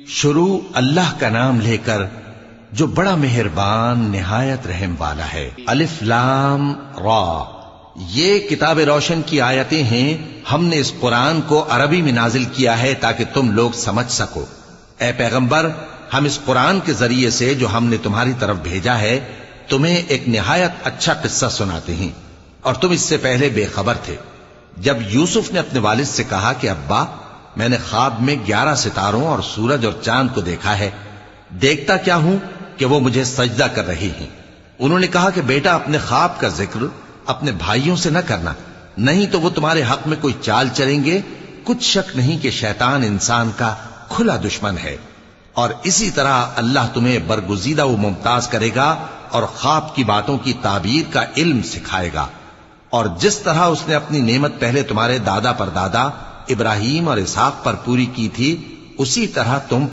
شروع اللہ کا نام لے کر جو بڑا مہربان نہایت رحم والا ہے۔ الف لام را، یہ کتاب روشن کی آیتیں ہیں۔ ہم نے اس قرآن کو عربی میں نازل کیا ہے تاکہ تم لوگ سمجھ سکو۔ اے پیغمبر، ہم اس قرآن کے ذریعے سے جو ہم نے تمہاری طرف بھیجا ہے تمہیں ایک نہایت اچھا قصہ سناتے ہیں، اور تم اس سے پہلے بے خبر تھے۔ جب یوسف نے اپنے والد سے کہا کہ ابا، میں نے خواب میں 11 ستاروں اور سورج اور چاند کو دیکھا ہے، دیکھتا کیا ہوں کہ وہ مجھے سجدہ کر رہی ہیں۔ انہوں نے کہا کہ بیٹا، اپنے خواب کا ذکر اپنے بھائیوں سے نہ کرنا، نہیں تو وہ تمہارے حق میں کوئی چال چلیں گے۔ کچھ شک نہیں کہ شیطان انسان کا کھلا دشمن ہے، اور اسی طرح اللہ تمہیں برگزیدہ و ممتاز کرے گا اور خواب کی باتوں کی تعبیر کا علم سکھائے گا، اور جس طرح اس نے اپنی نعمت پہلے تمہارے دادا پر دادا ابراہیم اور اسحاق پر پوری کی تھی، اسی طرح تم